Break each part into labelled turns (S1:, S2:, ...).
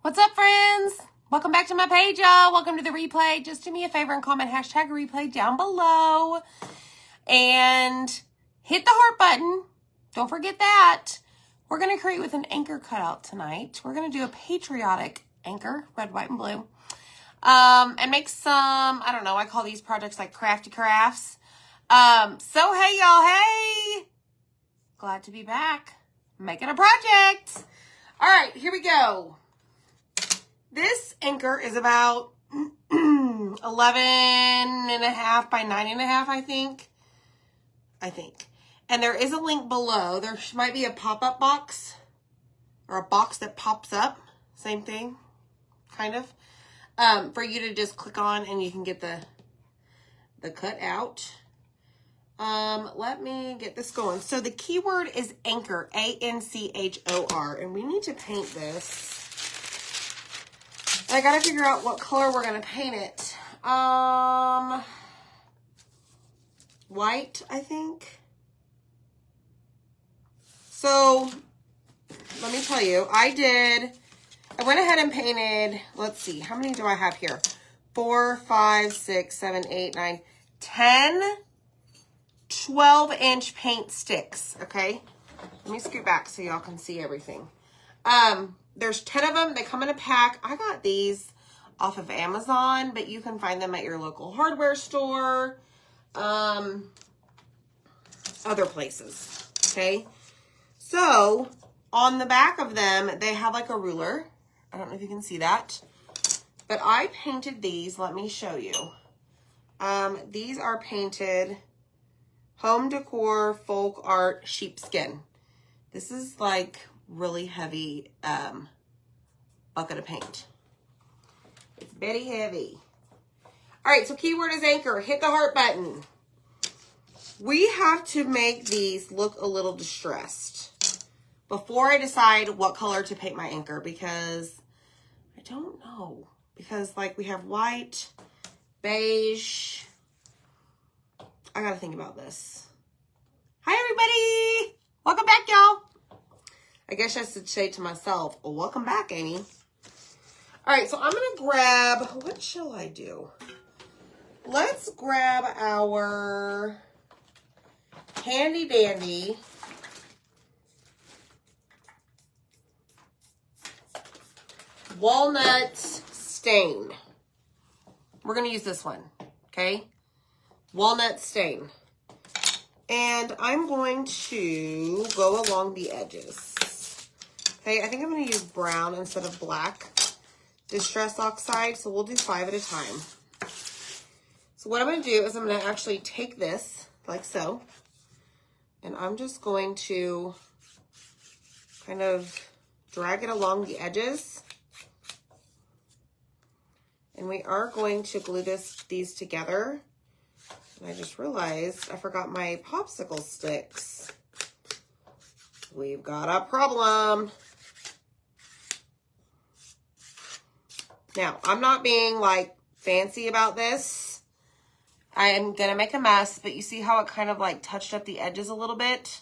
S1: What's up, friends? Welcome back to my page, y'all. Welcome to the replay. Just do me a favor and comment hashtag replay down below. And hit the heart button. Don't forget that. We're going to create with an anchor cutout tonight. We're going to do a patriotic anchor, red, white, and blue. And make some, I don't know, I call these projects like crafty crafts. So hey, y'all, hey. Glad to be back. Making a project. All right, here we go. This anchor is about 11.5 by 9.5, I think. And there is a link below. There might be a pop-up box or a box that pops up. Same thing, kind of. For you to just click on and you can get the cut out. Let me get this going. So the keyword is anchor, A-N-C-H-O-R, and we need to paint this. I gotta figure out what color we're gonna paint it. White, I think. So, let me tell you, I went ahead and painted, let's see, how many do I have here? 4, 5, 6, 7, 8, 9, 10, 12-inch paint sticks, okay? Let me scoot back so y'all can see everything. There's 10 of them. They come in a pack. I got these off of Amazon, but you can find them at your local hardware store, other places, okay? So, on the back of them, they have like a ruler. I don't know if you can see that, but I painted these. Let me show you. These are painted home decor, folk art, sheepskin. This is like really heavy bucket of paint. It's very heavy. All right, so keyword is anchor. Hit the heart button. We have to make these look a little distressed before I decide what color to paint my anchor, because I don't know. Because like we have white, beige. I gotta think about this. Hi, everybody. Welcome back, y'all. I guess I should say to myself, well, welcome back, Amy. All right, so I'm going to grab, what shall I do? Let's grab our handy dandy walnut stain. We're going to use this one, okay? Walnut stain. And I'm going to go along the edges. Okay, I think I'm going to use brown instead of black Distress Oxide, so we'll do 5 at a time. So what I'm going to do is I'm going to actually take this, like so, and I'm just going to kind of drag it along the edges. And we are going to glue these together. And I just realized I forgot my popsicle sticks. We've got a problem. Now, I'm not being like fancy about this. I am going to make a mess, but you see how it kind of like touched up the edges a little bit?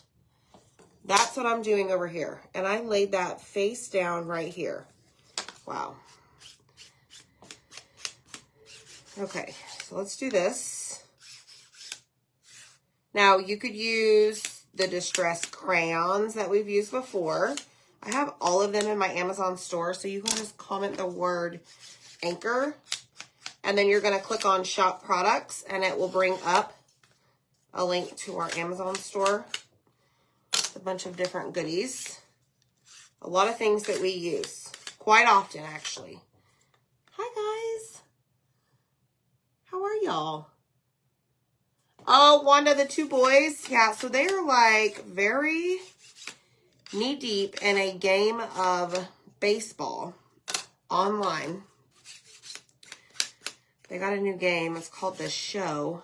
S1: That's what I'm doing over here. And I laid that face down right here. Wow. Okay, so let's do this. Now, you could use the distressed crayons that we've used before. I have all of them in my Amazon store, so you can just comment the word anchor, and then you're going to click on shop products, and it will bring up a link to our Amazon store. A bunch of different goodies. A lot of things that we use quite often, actually. Hi, guys. How are y'all? Oh, Wanda, the 2 boys. Yeah, so they are like very knee-deep in a game of baseball online. They got a new game. It's called The Show.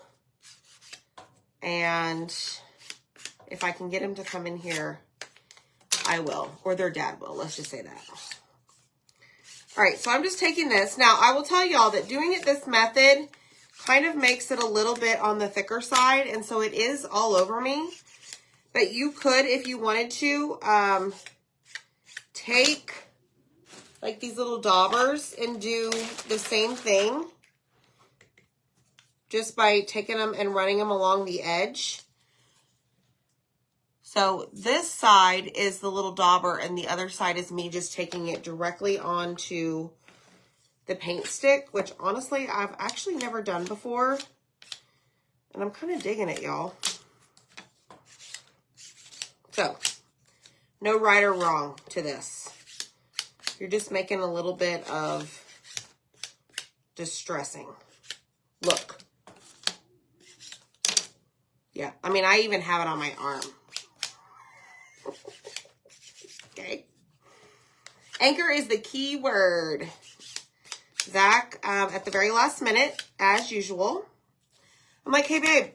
S1: And if I can get them to come in here, I will. Or their dad will. Let's just say that. All right, so I'm just taking this. Now, I will tell y'all that doing it this method kind of makes it a little bit on the thicker side, and so it is all over me. But you could, if you wanted to, take like these little daubers and do the same thing just by taking them and running them along the edge. So this side is the little dauber and the other side is me just taking it directly onto the paint stick, which honestly I've actually never done before. And I'm kind of digging it, y'all. So, no right or wrong to this. You're just making a little bit of distressing. Look. Yeah, I mean, I even have it on my arm. Okay. Anchor is the key word. Zach, at the very last minute, as usual, I'm like, hey, babe,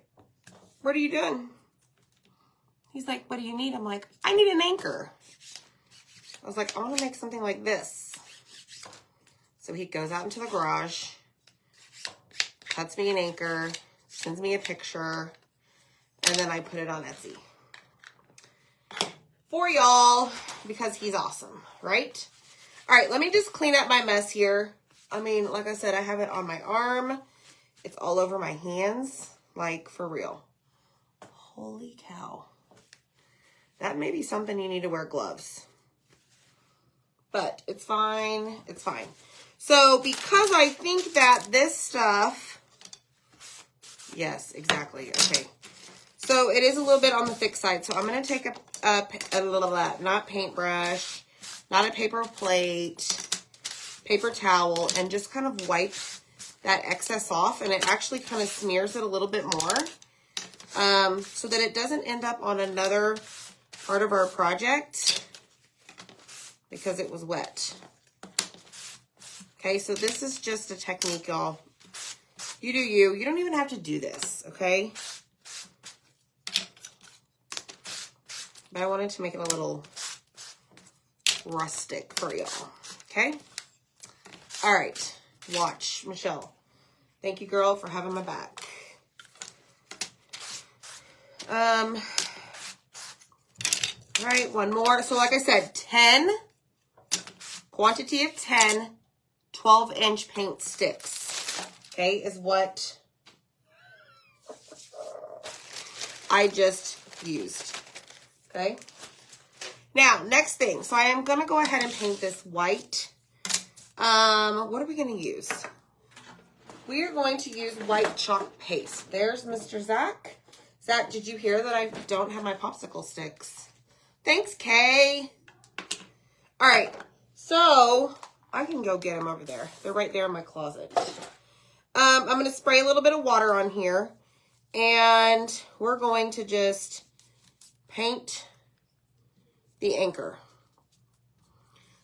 S1: what are you doing? He's like, what do you need? I'm like, I need an anchor. I was like, I want to make something like this. So he goes out into the garage, cuts me an anchor, sends me a picture, and then I put it on Etsy. For y'all, because he's awesome, right? All right, let me just clean up my mess here. I mean, like I said, I have it on my arm. It's all over my hands, like for real. Holy cow. That may be something you need to wear gloves. But it's fine. It's fine. So because I think that this stuff, yes, exactly. Okay. So it is a little bit on the thick side. So I'm going to take a little of that, not paintbrush, not a paper plate, paper towel, and just kind of wipe that excess off. And it actually kind of smears it a little bit more so that it doesn't end up on another part of our project because it was wet. Okay, so this is just a technique, y'all. You do you. You don't even have to do this, okay? But I wanted to make it a little rustic for y'all, okay? All right, watch. Michelle, thank you, girl, for having my back. Right, one more. So like I said, 10, quantity of 10, 12-inch paint sticks, okay, is what I just used, okay? Now, next thing. So I am going to go ahead and paint this white. What are we going to use? We are going to use white chalk paste. There's Mr. Zach. Zach, did you hear that I don't have my popsicle sticks? Thanks, Kay. All right, so I can go get them over there. They're right there in my closet. I'm going to spray a little bit of water on here, and we're going to just paint the anchor.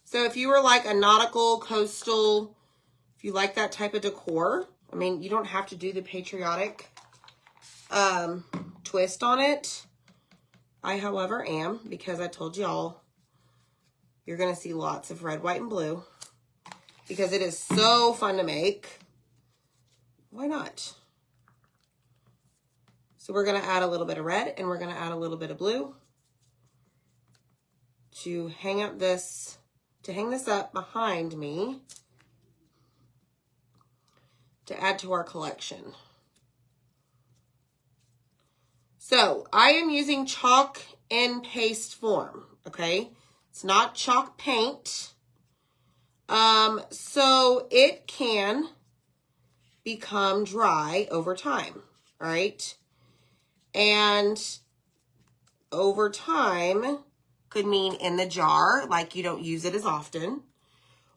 S1: So if you were like a nautical, coastal, if you like that type of decor, I mean, you don't have to do the patriotic twist on it. I, however, am, because I told y'all you're going to see lots of red, white, and blue because it is so fun to make. Why not? So we're going to add a little bit of red and we're going to add a little bit of blue to hang up this, to hang this up behind me to add to our collection. So I am using chalk in paste form, okay? It's not chalk paint. So it can become dry over time, all right? And over time could mean in the jar, like you don't use it as often.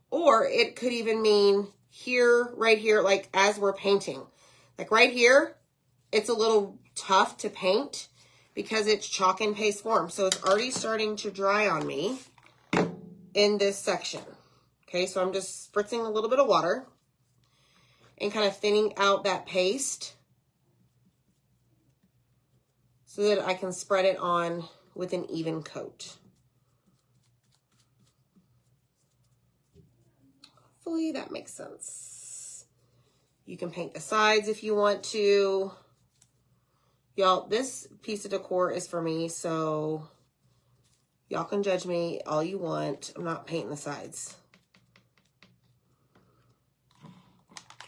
S1: Or it could even mean here, right here, like as we're painting. Like right here, it's a little tough to paint because it's chalk and paste form. So it's already starting to dry on me in this section. Okay, so I'm just spritzing a little bit of water and kind of thinning out that paste so that I can spread it on with an even coat. Hopefully that makes sense. You can paint the sides if you want to. Y'all, this piece of decor is for me, so y'all can judge me all you want. I'm not painting the sides.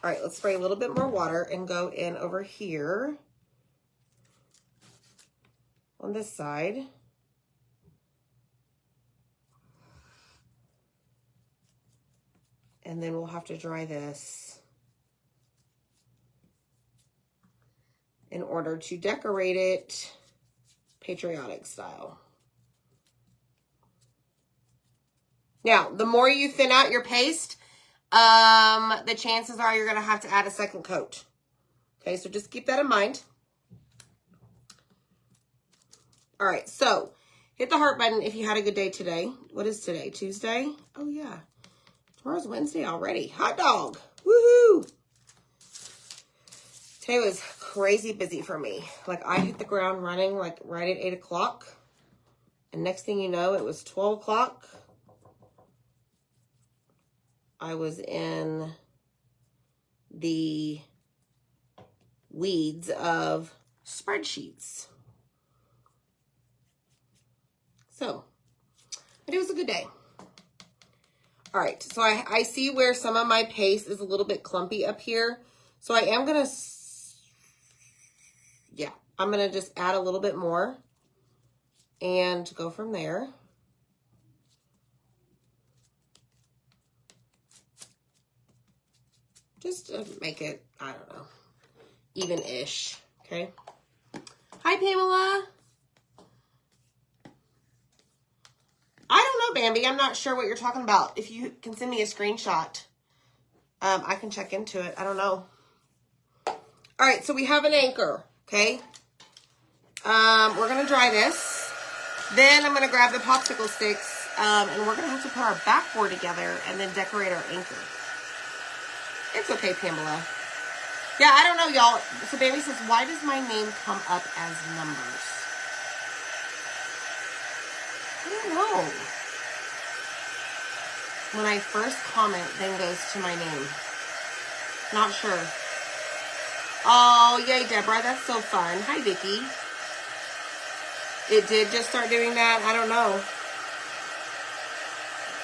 S1: All right, let's spray a little bit more water and go in over here on this side. And then we'll have to dry this in order to decorate it patriotic style. Now, the more you thin out your paste, the chances are you're going to have to add a second coat. Okay, so just keep that in mind. All right, so hit the heart button if you had a good day today. What is today? Tuesday? Oh, yeah. Tomorrow's Wednesday already. Hot dog. Woohoo! Today was crazy busy for me. Like, I hit the ground running, like, right at 8 o'clock. And next thing you know, it was 12 o'clock. I was in the weeds of spreadsheets. So, but it was a good day. All right, so I see where some of my paste is a little bit clumpy up here. So I am going to, yeah, I'm going to just add a little bit more and go from there. Just to make it, I don't know, even-ish, okay? Hi, Pamela. I don't know, Bambi. I'm not sure what you're talking about. If you can send me a screenshot, I can check into it. I don't know. All right, so we have an anchor, okay? We're going to dry this. Then I'm going to grab the popsicle sticks, and we're going to have to put our backboard together and then decorate our anchor. It's okay, Pamela. Yeah, I don't know, y'all. So Bambi says, why does my name come up as numbers? I don't know. When I first comment, then goes to my name. Not sure. Oh, yay, Deborah. That's so fun. Hi, Vicky. It did just start doing that? I don't know.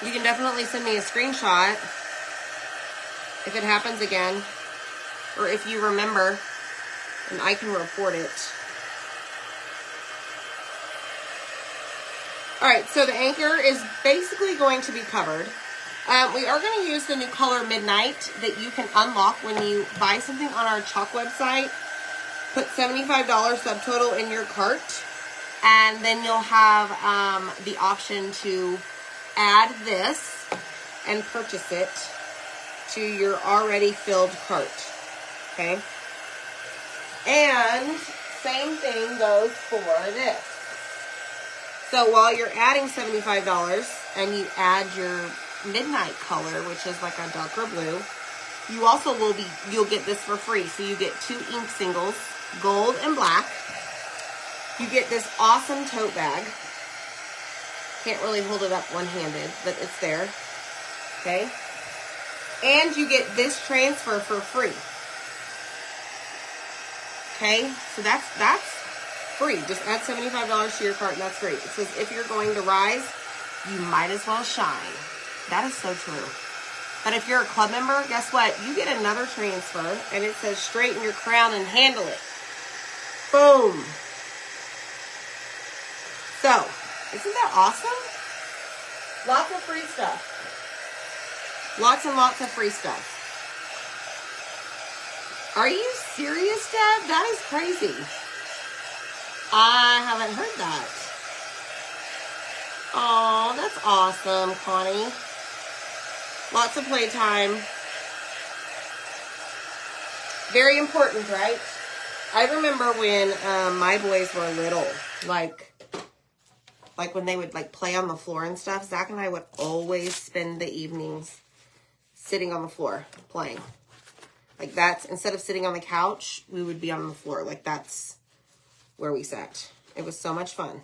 S1: You can definitely send me a screenshot if it happens again. Or if you remember, and I can report it. All right, so the anchor is basically going to be covered. We are going to use the new color Midnight that you can unlock when you buy something on our Chalk website. Put $75 subtotal in your cart, and then you'll have the option to add this and purchase it to your already filled cart, okay? And same thing goes for this. So while you're adding $75 and you add your midnight color, which is like a darker blue, you also you'll get this for free. So you get 2 ink singles, gold and black. You get this awesome tote bag. Can't really hold it up one-handed, but it's there. Okay? And you get this transfer for free. Okay? So that's free. Just add $75 to your cart and that's free. It says if you're going to rise, you might as well shine. That is so true. But if you're a club member, guess what? You get another transfer and it says straighten your crown and handle it. Boom. So, isn't that awesome? Lots of free stuff. Lots and lots of free stuff. Are you serious, Deb? That is crazy. I haven't heard that. Oh, that's awesome, Connie. Lots of playtime. Very important, right? I remember when my boys were little, like when they would like play on the floor and stuff, Zach and I would always spend the evenings sitting on the floor playing. Like that's, instead of sitting on the couch, we would be on the floor. Like that's where we sat. It was so much fun.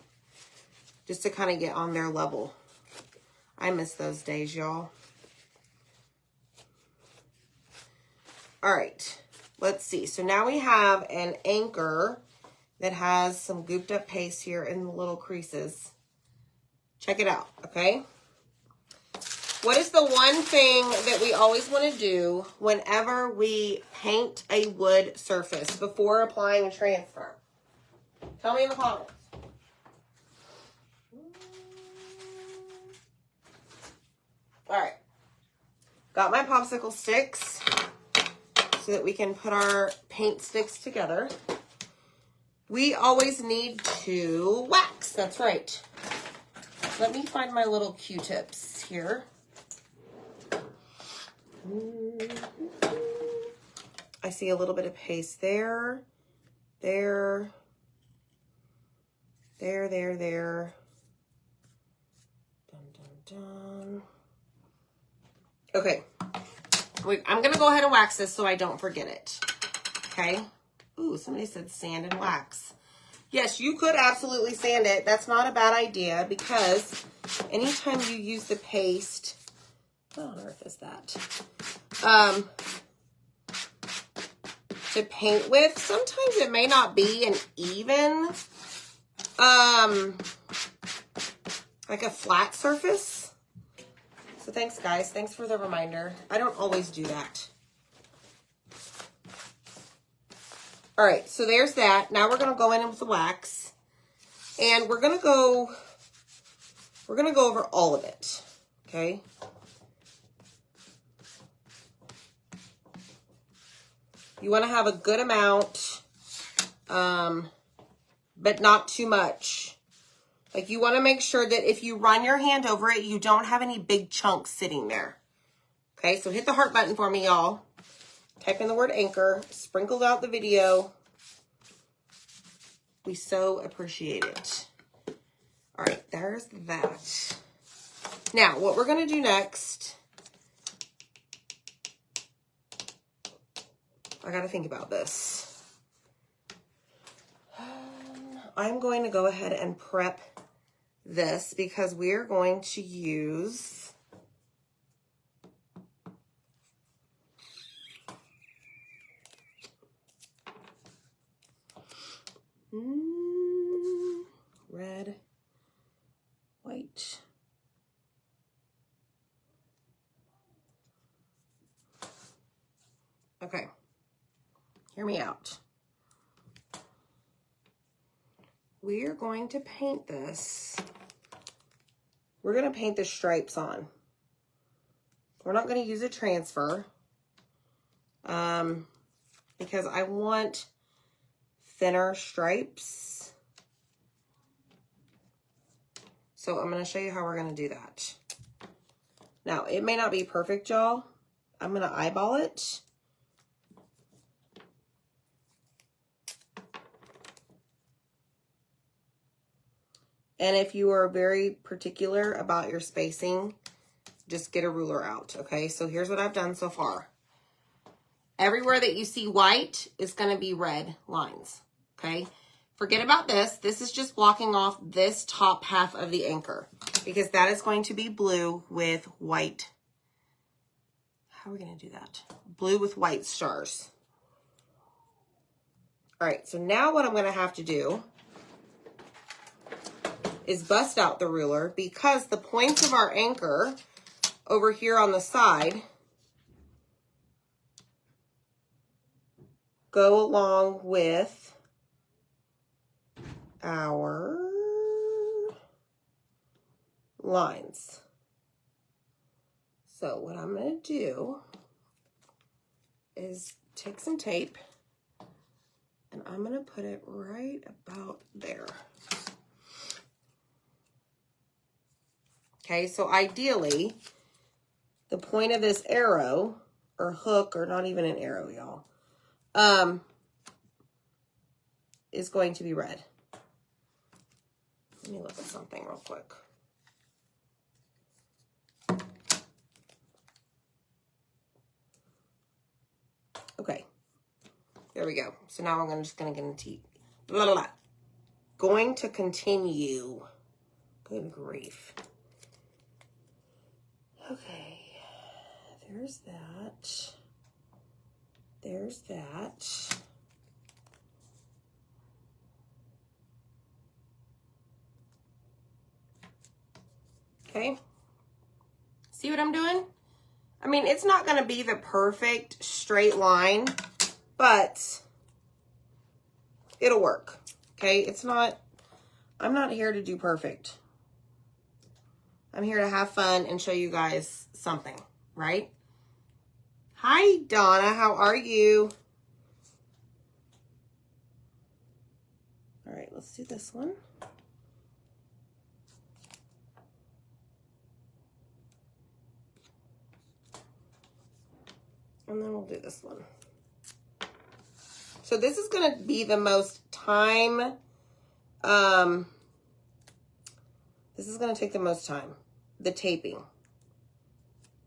S1: Just to kind of get on their level. I miss those days, y'all. All right, let's see. So now we have an anchor that has some gooped up paste here in the little creases. Check it out, okay? What is the one thing that we always want to do whenever we paint a wood surface before applying a transfer? Tell me in the comments. All right. Got my popsicle sticks so that we can put our paint sticks together. We always need to wax. That's right. Let me find my little Q-tips here. I see a little bit of paste there, there. Dun, dun, dun. Okay. I'm going to go ahead and wax this so I don't forget it. Okay. Ooh, somebody said sand and wax. Yes, you could absolutely sand it. That's not a bad idea because anytime you use the paste, what on earth is that? To paint with, sometimes it may not be an even, like a flat surface. So thanks, guys. Thanks for the reminder. I don't always do that. All right, so there's that. Now we're going to go in with the wax. And we're going to go over all of it, okay? You want to have a good amount, but not too much. Like, you want to make sure that if you run your hand over it, you don't have any big chunks sitting there. Okay, so hit the heart button for me, y'all. Type in the word anchor. Sprinkled out the video. We so appreciate it. All right, there's that. Now, what we're going to do next, I got to think about this. I'm going to go ahead and prep this because we're going to use red, white. Okay, hear me out. We're going to paint this. We're going to paint the stripes on. We're not going to use a transfer because I want thinner stripes. So I'm going to show you how we're going to do that. Now, it may not be perfect, y'all. I'm going to eyeball it. And if you are very particular about your spacing, just get a ruler out, okay? So here's what I've done so far. Everywhere that you see white is going to be red lines, okay? Forget about this. This is just blocking off this top half of the anchor because that is going to be blue with white. How are we going to do that? Blue with white stars. All right, so now what I'm going to have to do is bust out the ruler because the points of our anchor over here on the side go along with our lines. So what I'm going to do is take some tape and I'm going to put it right about there. Okay, so ideally, the point of this arrow, or hook, or not even an arrow, y'all, is going to be red. Let me look at something real quick. Okay, there we go. So now I'm just going to going to continue. Good grief. Okay, there's that. There's that. Okay, See what I'm doing? I mean, it's not going to be the perfect straight line, but it'll work. Okay, it's not, I'm not here to do perfect. I'm here to have fun and show you guys something, right? Hi, Donna, how are you? All right, let's do this one. And then we'll do this one. So this is going to be the most time, this is going to take the most time, the taping.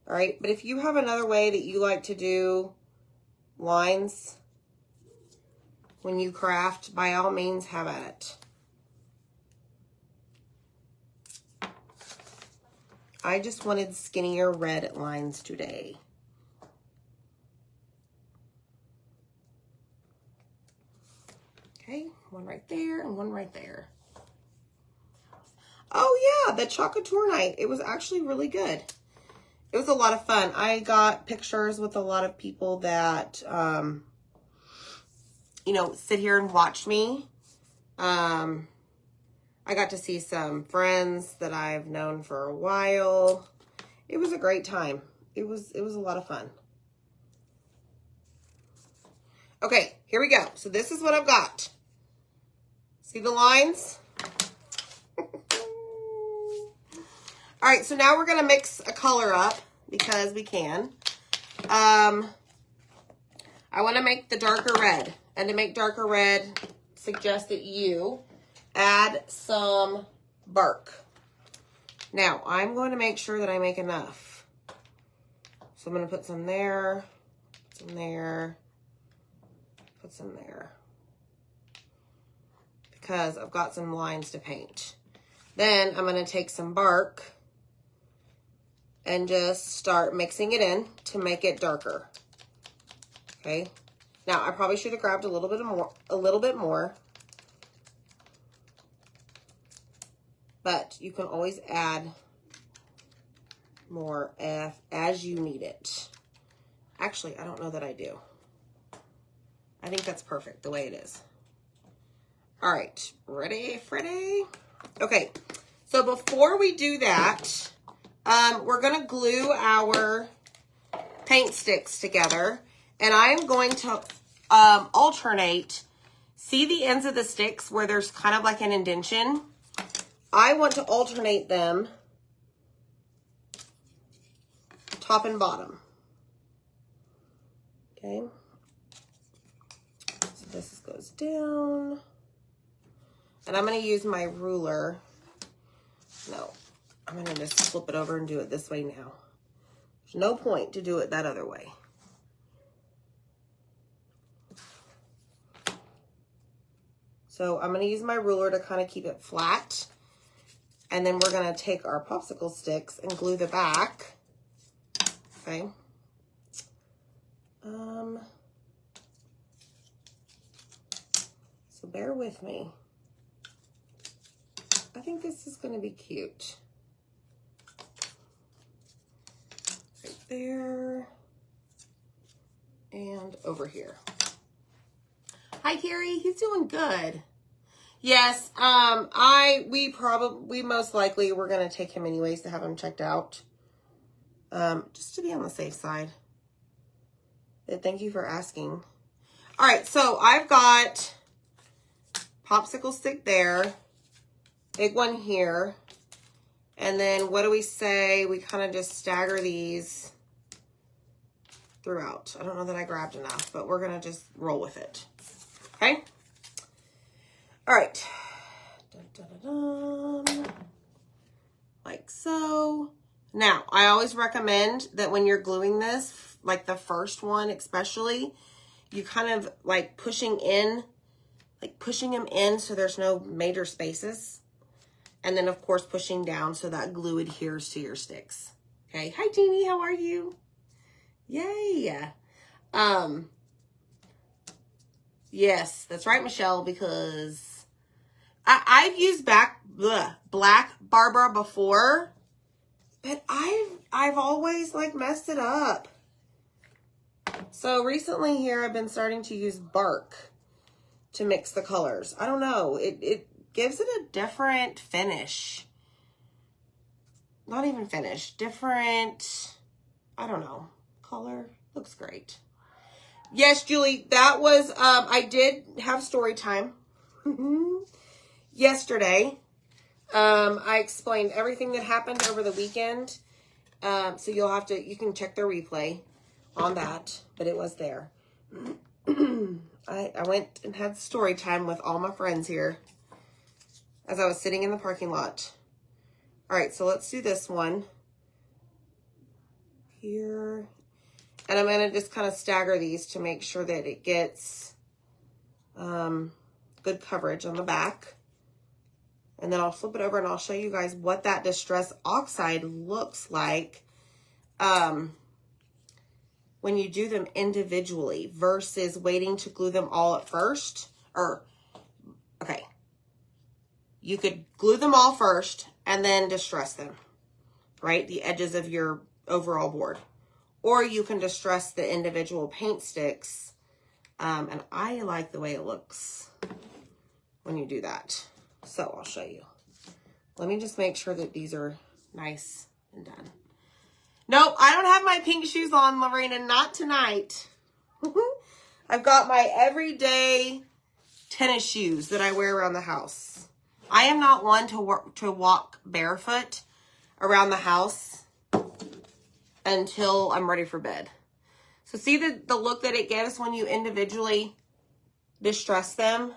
S1: All right, but if you have another way that you like to do lines when you craft, by all means, have at it. I just wanted skinnier red lines today. Okay, one right there and one right there. Oh yeah, the chocolate tour night. It was actually really good. It was a lot of fun. I got pictures with a lot of people that, you know, sit here and watch me. I got to see some friends that I've known for a while. It was a great time. It was a lot of fun. Okay, here we go. So this is what I've got. See the lines? All right, so now we're going to mix a color up because we can. I want to make the darker red. And to make darker red, suggest that you add some bark. Now, I'm going to make sure that I make enough. So I'm going to put some there, some there, put some there. Because I've got some lines to paint. Then I'm going to take some bark and just start mixing it in to make it darker. Okay. Now I probably should have grabbed a little bit more. But you can always add more as you need it. Actually, I don't know that I do. I think that's perfect the way it is. All right, ready, Freddy? Okay, so before we do that, we're gonna glue our paint sticks together, and I'm going to alternate. See the ends of the sticks where there's kind of like an indentation? I want to alternate them top and bottom. Okay, so this goes down. And I'm going to use my ruler. No, I'm going to just flip it over and do it this way now. There's no point to do it that other way. So I'm going to use my ruler to kind of keep it flat. And then we're going to take our popsicle sticks and glue the back. Okay. So bear with me. I think this is going to be cute. Right there. And over here. Hi, Carrie. He's doing good. Yes, we most likely, we're going to take him anyways to have him checked out. Just to be on the safe side. But thank you for asking. All right, so I've got popsicle stick there. Big one here. And then what do we say? We kind of just stagger these throughout. I don't know that I grabbed enough, but we're going to just roll with it. Okay? All right. Dun, dun, dun, dun. Like so. Now, I always recommend that when you're gluing this, like the first one especially, you kind of like pushing them in so there's no major spaces. And then, of course, pushing down so that glue adheres to your sticks. Okay. Hi, Jeannie. How are you? Yay. Yes, that's right, Michelle, because I've used Black Barbara before. But I've always like messed it up. So recently here I've been starting to use bark to mix the colors. I don't know. It gives it a different finish. Not even finish. Different, I don't know. Color. Looks great. Yes, Julie, that was, I did have story time yesterday. I explained everything that happened over the weekend. So you can check the replay on that, but it was there. I went and had story time with all my friends here as I was sitting in the parking lot. All right, so let's do this one here. And I'm going to just kind of stagger these to make sure that it gets good coverage on the back. And then I'll flip it over and I'll show you guys what that Distress Oxide looks like when you do them individually versus waiting to glue them all at first. Okay. You could glue them all first and then distress them, right? The edges of your overall board. Or you can distress the individual paint sticks. And I like the way it looks when you do that. So I'll show you. Let me just make sure that these are nice and done. Nope, I don't have my pink shoes on, Lorena, not tonight. I've got my everyday tennis shoes that I wear around the house. I am not one to walk barefoot around the house until I'm ready for bed. So see the look that it gives when you individually distress them?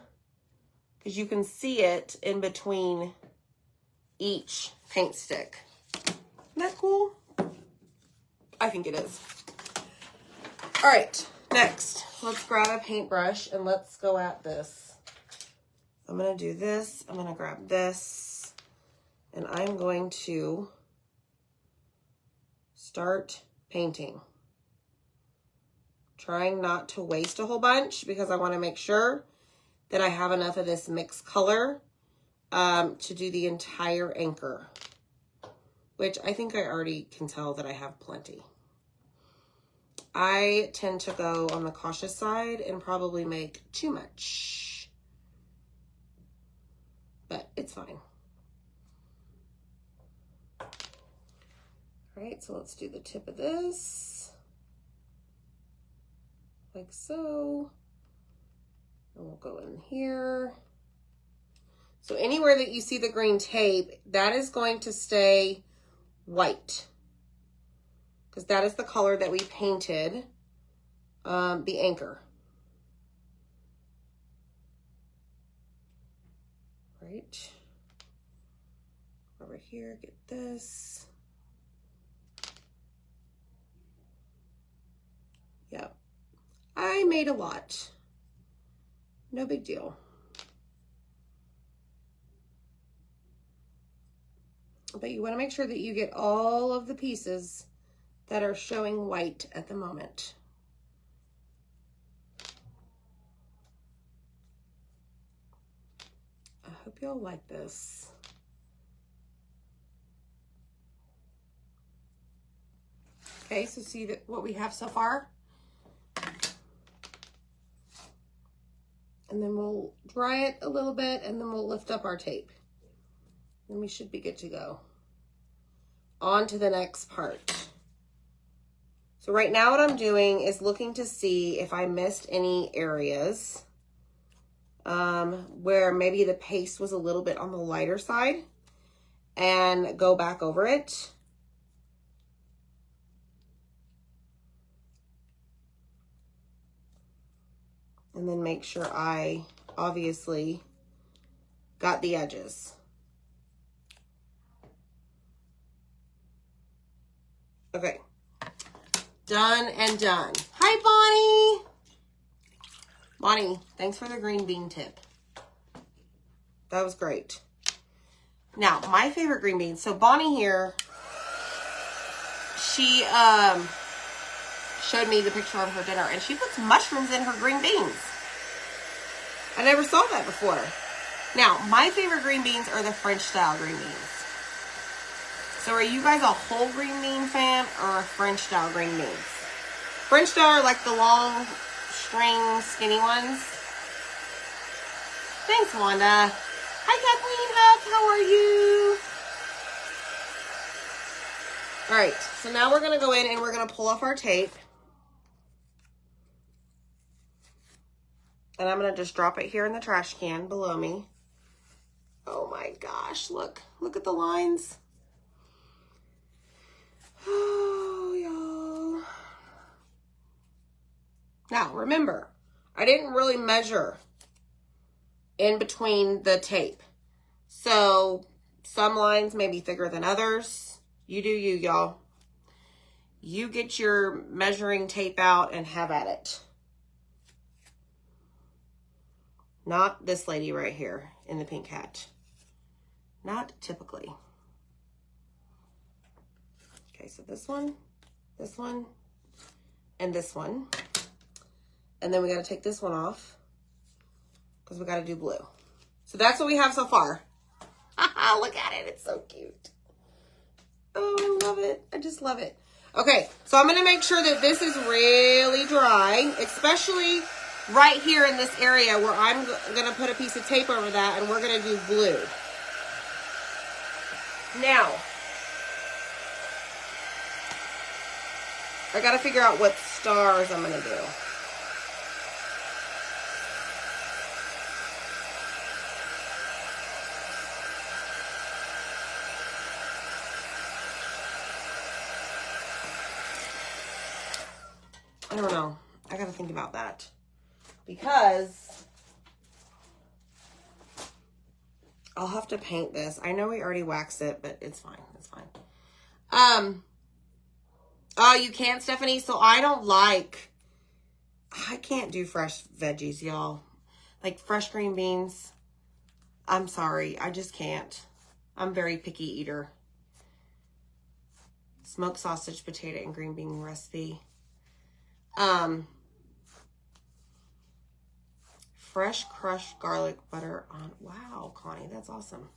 S1: Because you can see it in between each paint stick. Isn't that cool? I think it is. All right, next, let's grab a paintbrush and let's go at this. I'm going to do this. I'm going to grab this. And I'm going to start painting. Trying not to waste a whole bunch because I want to make sure that I have enough of this mixed color to do the entire anchor, which I think I already can tell that I have plenty. I tend to go on the cautious side and probably make too much, but it's fine. All right, so let's do the tip of this, like so. And we'll go in here. So anywhere that you see the green tape, that is going to stay white, because that is the color that we painted the anchor. Right. Over here, get this. Yep. I made a lot. No big deal. But you want to make sure that you get all of the pieces that are showing white at the moment. I hope y'all like this. Okay, so see what we have so far? And then we'll dry it a little bit and then we'll lift up our tape. And we should be good to go. On to the next part. So right now what I'm doing is looking to see if I missed any areas where maybe the paste was a little bit on the lighter side, and go back over it. And then make sure I obviously got the edges. Okay. Done and done. Hi, Bonnie. Bonnie, thanks for the green bean tip. That was great. Now, my favorite green beans. So Bonnie here, she showed me the picture of her dinner, and she puts mushrooms in her green beans. I never saw that before. Now, my favorite green beans are the French style green beans. So are you guys a whole green bean fan or a French style green beans? French style are like the long string skinny ones. Thanks, Wanda. Hi, Kathleen Huck. How are you? All right, so now we're going to go in and we're going to pull off our tape. And I'm going to just drop it here in the trash can below me. Oh my gosh, look. Look at the lines. Oh, y'all. Now, remember, I didn't really measure in between the tape. So, some lines may be thicker than others. You do you, y'all. You get your measuring tape out and have at it. Not this lady right here in the pink hat. Not typically. Okay, so this one, and this one. And then we got to take this one off because we got to do blue. So that's what we have so far. Look at it. It's so cute. Oh, I love it. I just love it. Okay, so I'm going to make sure that this is really dry, especially right here in this area where I'm going to put a piece of tape over that and we're going to do blue. Now, I got to figure out what stars I'm going to do. I don't know. I got to think about that. Because I'll have to paint this. I know we already waxed it, but it's fine. It's fine. Oh, you can't, Stephanie? So I can't do fresh veggies, y'all. Like fresh green beans. I'm sorry. I just can't. I'm a very picky eater. Smoked sausage, potato, and green bean recipe. Fresh crushed garlic butter on. Wow, Connie, that's awesome.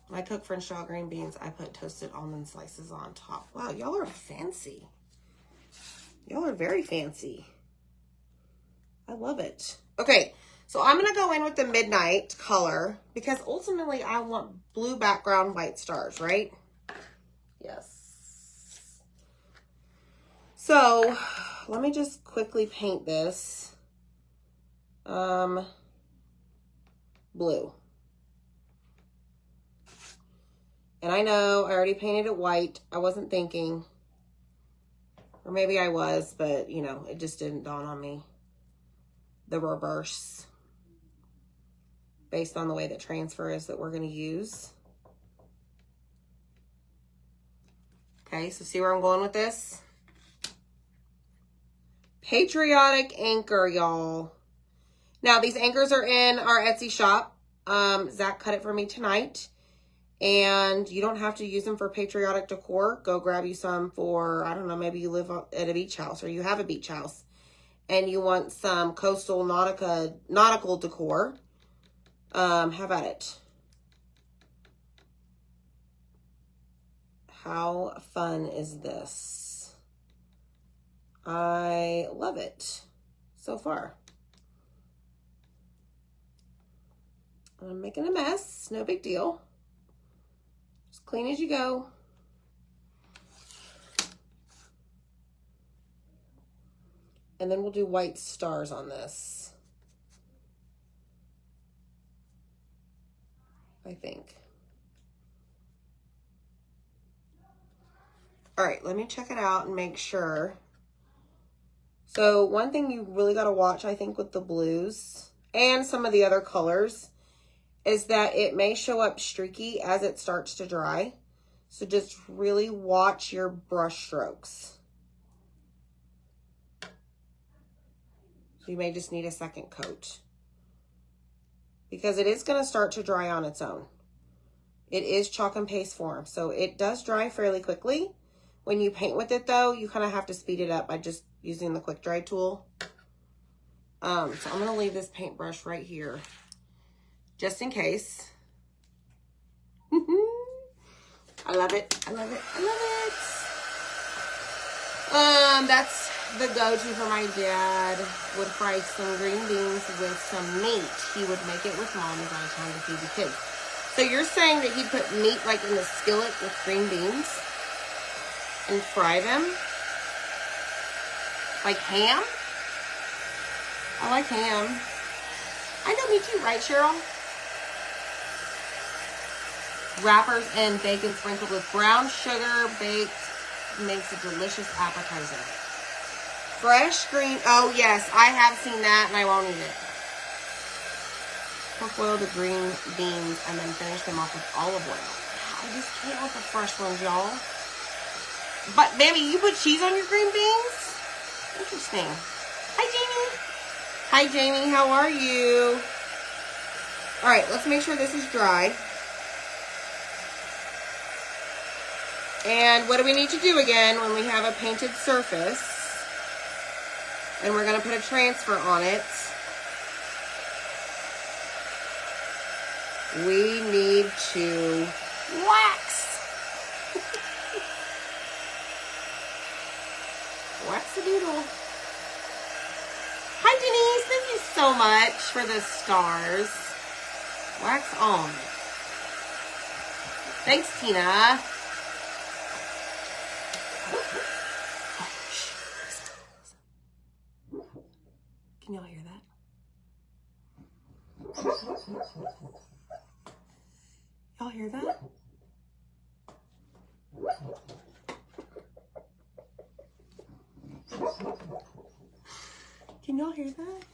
S1: When I cook French style green beans, I put toasted almond slices on top. Wow, y'all are fancy. Y'all are very fancy. I love it. Okay, so I'm going to go in with the midnight color because ultimately I want blue background, white stars, right? Yes. So let me just quickly paint this. Blue. And I know I already painted it white. I wasn't thinking. Or maybe I was, but, you know, it just didn't dawn on me. The reverse. Based on the way that transfer is that we're going to use. Okay, so see where I'm going with this? Patriotic Anchor, y'all. Now, these anchors are in our Etsy shop. Zach cut it for me tonight. And you don't have to use them for patriotic decor. Go grab you some for, I don't know, maybe you live at a beach house or you have a beach house. And you want some coastal nautical decor. Have at it. How fun is this? I love it so far. I'm making a mess, no big deal. Just clean as you go. And then we'll do white stars on this. I think. All right, let me check it out and make sure. So one thing you really got to watch, I think, with the blues and some of the other colors is that it may show up streaky as it starts to dry. So just really watch your brush strokes. So you may just need a second coat. Because it is going to start to dry on its own. It is chalk and paste form. So it does dry fairly quickly. When you paint with it though, you kind of have to speed it up by just using the quick dry tool. So I'm going to leave this paintbrush right here. Just in case. I love it. I love it. I love it. That's the go-to for my dad. Would fry some green beans with some meat. He would make it with Mom who's out of town to feed the kids. So you're saying that he'd put meat like in the skillet with green beans and fry them? Like ham? I like ham. I know, me too, right, Cheryl? Wrappers and bacon sprinkled with brown sugar baked makes a delicious appetizer. Fresh green, oh yes, I have seen that and I won't eat it. Boil the green beans and then finish them off with olive oil. I just can't with the fresh ones, y'all. But baby, you put cheese on your green beans? Interesting. Hi, Jamie. Hi, Jamie. How are you? All right, let's make sure this is dry. And what do we need to do again when we have a painted surface? And we're going to put a transfer on it. We need to wax. Wax a doodle. Hi, Denise. Thank you so much for the stars. Wax on. Thanks, Tina. Can y'all hear that? Y'all hear that? Can y'all hear that?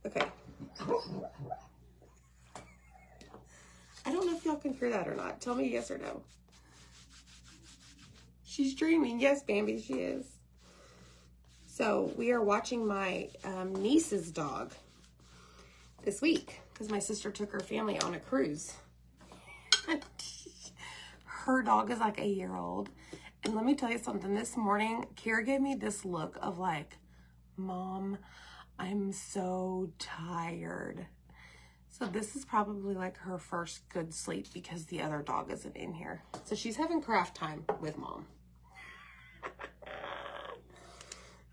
S1: Okay. I don't know if y'all can hear that or not. Tell me yes or no. She's dreaming. Yes, Bambi, she is. So we are watching my niece's dog this week because my sister took her family on a cruise. Her dog is like a year-old. And let me tell you something. This morning, Kira gave me this look of like, Mom, I'm so tired. So this is probably like her first good sleep because the other dog isn't in here. So she's having craft time with Mom.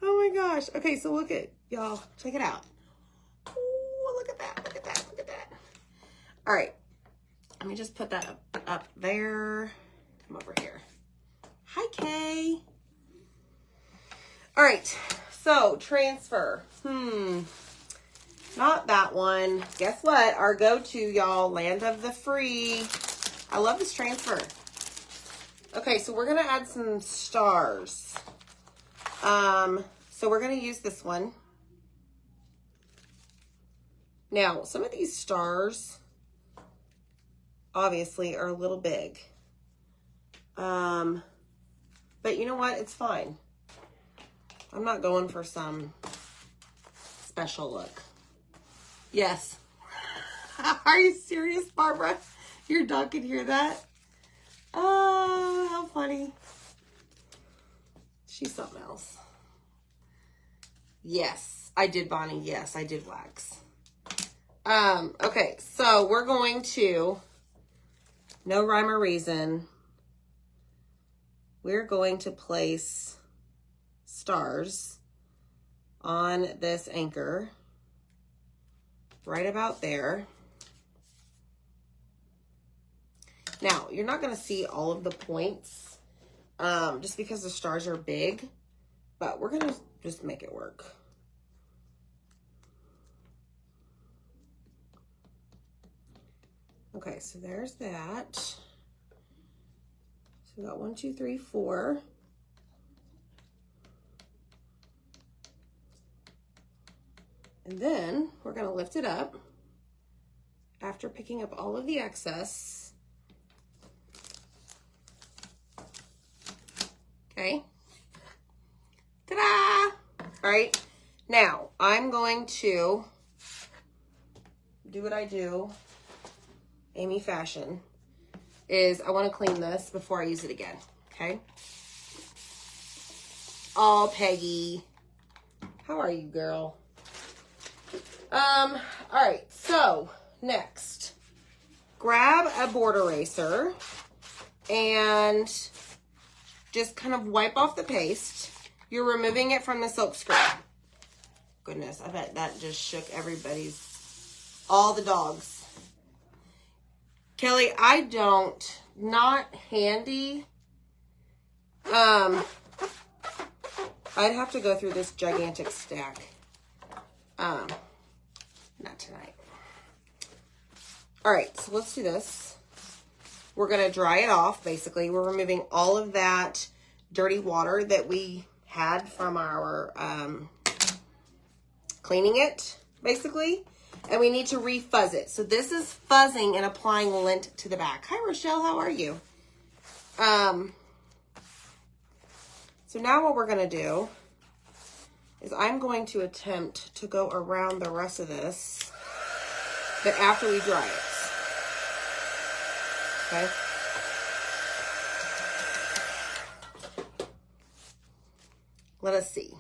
S1: Oh my gosh. Okay, so look at, y'all, check it out. Ooh, look at that, look at that, look at that. All right, let me just put that up there. Come over here. Hi, Kay. All right, so transfer. Not that one. Guess what? Our go-to, y'all, land of the free. I love this transfer. Okay, so we're gonna add some stars. So we're gonna use this one. Now, some of these stars obviously are a little big. But you know what? It's fine. I'm not going for some special look. Yes. Are you serious, Barbara? Your dog could hear that? Oh, how funny. She's something else. Yes, I did, Bonnie. Yes, I did wax. Okay, so we're going to, no rhyme or reason, we're going to place stars on this anchor right about there. Now, you're not going to see all of the points just because the stars are big, but we're going to just make it work. Okay, so there's that. So we got 1, 2, 3, 4. And then we're going to lift it up after picking up all of the excess. Okay. Ta-da! All right. Now, I'm going to do what I do, Amy fashion, is I want to clean this before I use it again. Okay. Oh, Peggy. How are you, girl? All right. So, next, grab a board eraser and just kind of wipe off the paste. You're removing it from the silk screen. Goodness, I bet that just shook all the dogs. Kelly, not handy. I'd have to go through this gigantic stack. Not tonight. All right, so let's do this. We're going to dry it off, basically. We're removing all of that dirty water that we had from our cleaning it, basically. And we need to refuzz it. So this is fuzzing and applying lint to the back. Hi, Rochelle. How are you? So now what we're going to do is I'm going to attempt to go around the rest of this, but after we dry it. Okay. Let us see.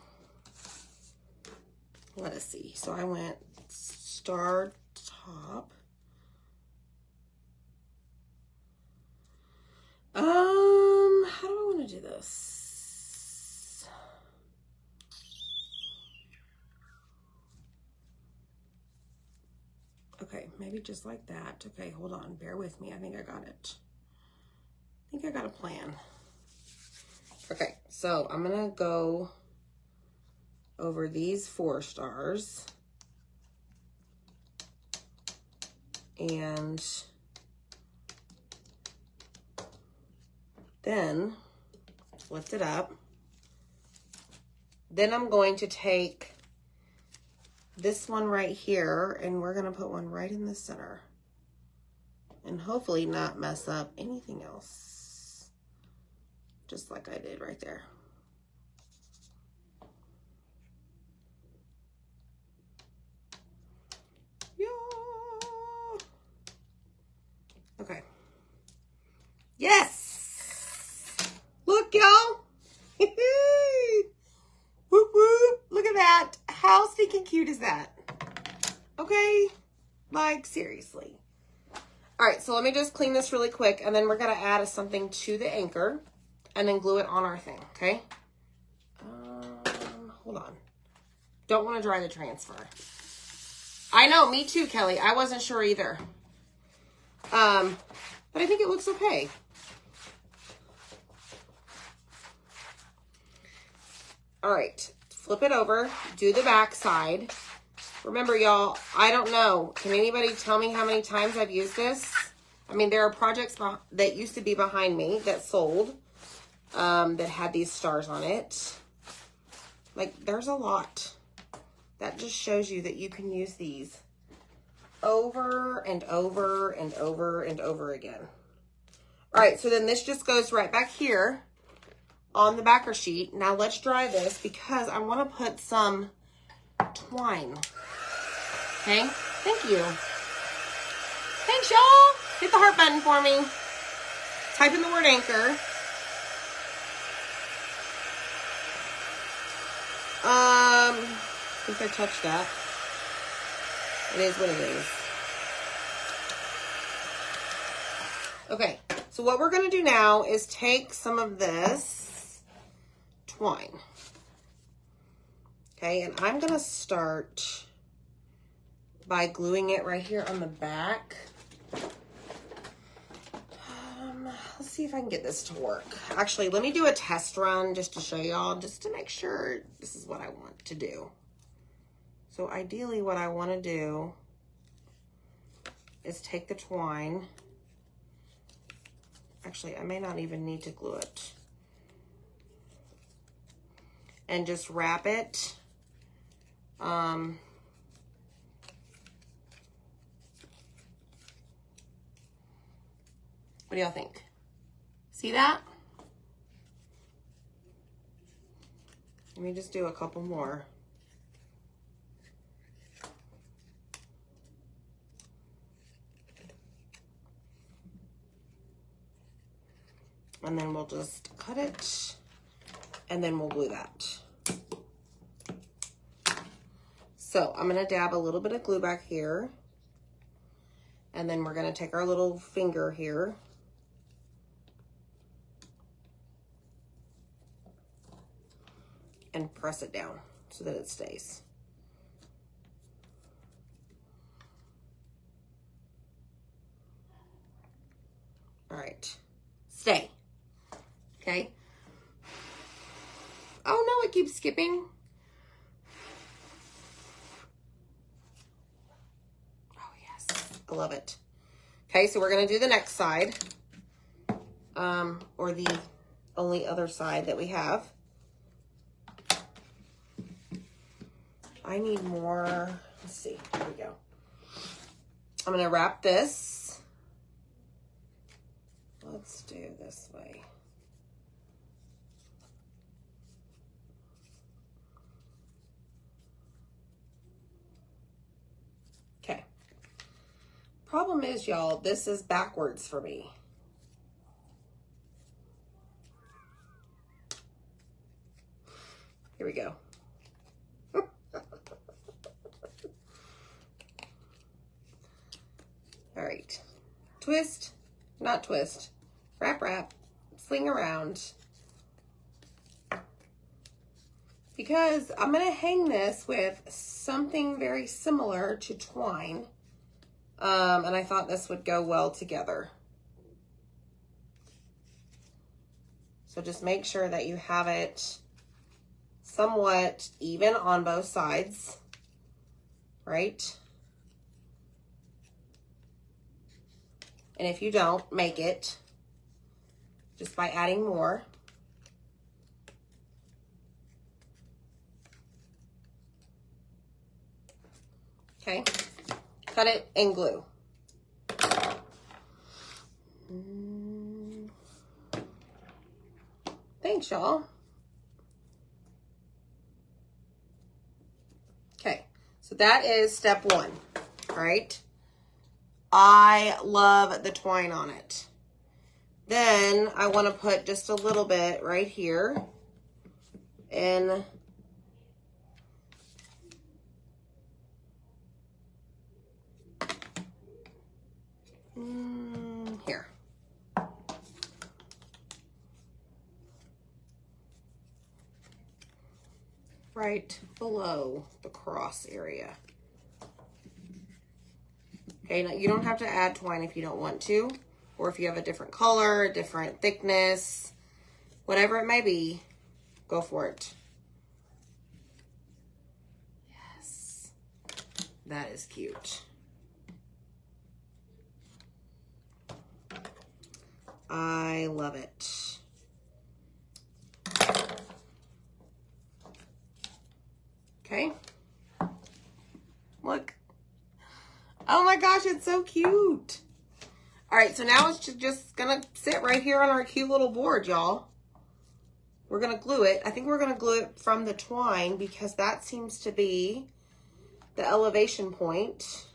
S1: So I went star top. How do I want to do this? Okay, maybe just like that. Okay, hold on. Bear with me. I think I got it. I think I got a plan. Okay, so I'm going to go over these 4 stars. And then lift it up. Then I'm going to take this one right here, and we're going to put one right in the center. And hopefully not mess up anything else. Just like I did right there. Yeah. Okay. Yes! Look, y'all! Whoop, whoop. Look at that. How stinking cute is that? Okay? Like, seriously. All right, so let me just clean this really quick, and then we're going to add something to the anchor and then glue it on our thing, okay? Hold on. Don't want to dry the transfer. I know, me too, Kelly. I wasn't sure either. But I think it looks okay. All right, flip it over, do the back side. Remember, y'all, I don't know. Can anybody tell me how many times I've used this? I mean, there are projects that used to be behind me that sold, that had these stars on it. Like, there's a lot. That just shows you that you can use these over and over and over and over again. All right, so then this just goes right back here on the backer sheet. Now let's dry this because I want to put some twine. Okay, thank you. Thanks, y'all. Hit the heart button for me. Type in the word anchor. I think I touched that. It is what it is. Okay, so what we're going to do now is take some of this twine. Okay, and I'm going to start by gluing it right here on the back. Let's see if I can get this to work. Actually, let me do a test run just to show y'all, just to make sure this is what I want to do. So ideally what I want to do is take the twine. Actually, I may not even need to glue it. And just wrap it. What do y'all think? See that? Let me just do a couple more. And then we'll just cut it, and then we'll glue that. So I'm gonna dab a little bit of glue back here. And then we're going to take our little finger here. And press it down so that it stays. All right, stay. Okay. Oh no, it keeps skipping. Oh yes, I love it. Okay, so we're gonna do the next side, or the only other side that we have. I need more, let's see, here we go. I'm gonna wrap this. Let's do this way. Okay. Problem is, y'all, this is backwards for me. Here we go. All right. Twist, not twist. Wrap, wrap, sling around. Because I'm going to hang this with something very similar to twine. And I thought this would go well together. So just make sure that you have it somewhat even on both sides, right? And if you don't, make it just by adding more. Okay, cut it and glue. Thanks, y'all. Okay, so that is step one, all right? I love the twine on it. Then I want to put just a little bit right here in here. Right below the cross area. Okay, now you don't have to add twine if you don't want to, or if you have a different color, a different thickness, whatever it may be, go for it. Yes, that is cute. I love it. Okay, look. Oh my gosh, it's so cute. All right, so now it's just gonna sit right here on our cute little board, y'all. We're gonna glue it. I think we're gonna glue it from the twine because that seems to be the elevation point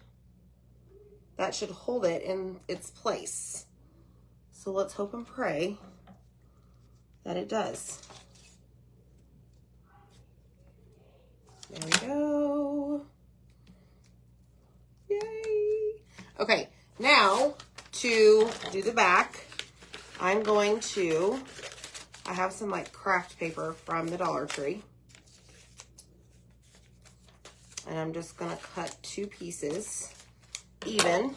S1: that should hold it in its place. So let's hope and pray that it does. There we go. Yay. Okay, now to do the back, I'm going to, I have some like craft paper from the Dollar Tree. And I'm just gonna cut 2 pieces even.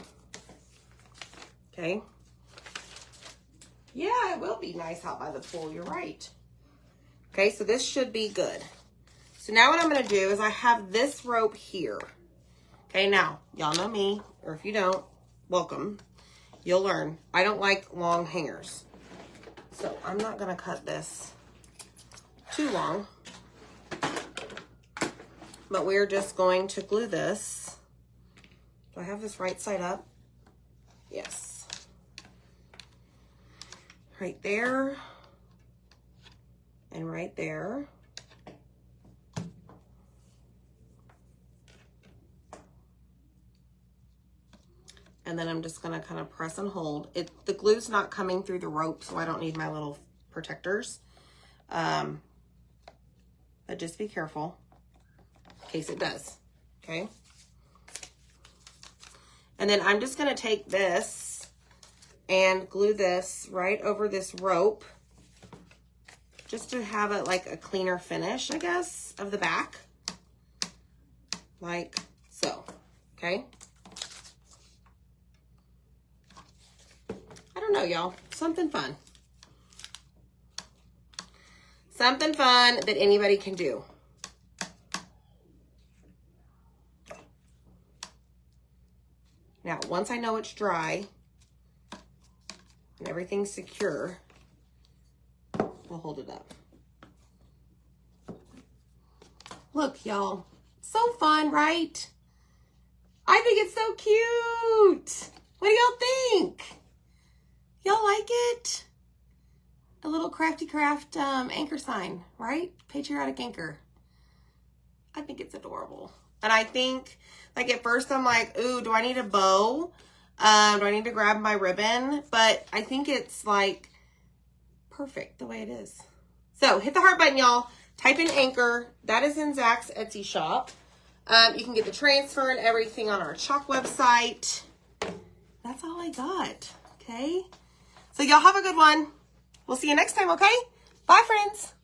S1: Okay. Yeah, it will be nice out by the pool, you're right. Okay, so this should be good. So now what I'm gonna do is I have this rope here. Okay, now, y'all know me, or if you don't, welcome. You'll learn. I don't like long hangers. So I'm not gonna cut this too long. But we're just going to glue this. Do I have this right side up? Yes. Right there. And right there. And then I'm just gonna kind of press and hold. The glue's not coming through the rope, so I don't need my little protectors. But just be careful in case it does, okay? And then I'm just going to take this and glue this right over this rope just to have it like a cleaner finish, I guess, of the back. Like so, okay? I don't know, y'all. Something fun. Something fun that anybody can do. Now, once I know it's dry and everything's secure, we'll hold it up. Look, y'all. So fun, right? I think it's so cute. What do y'all think? Y'all like it? A little crafty craft anchor sign, right? Patriotic Anchor. I think it's adorable. And I think, like, at first I'm like, ooh, do I need a bow? Do I need to grab my ribbon? But I think it's, like, perfect the way it is. So, hit the heart button, y'all. Type in Anchor. That is in Zach's Etsy shop. You can get the transfer and everything on our Chalk website. That's all I got, okay? So, y'all have a good one. We'll see you next time, okay? Bye, friends.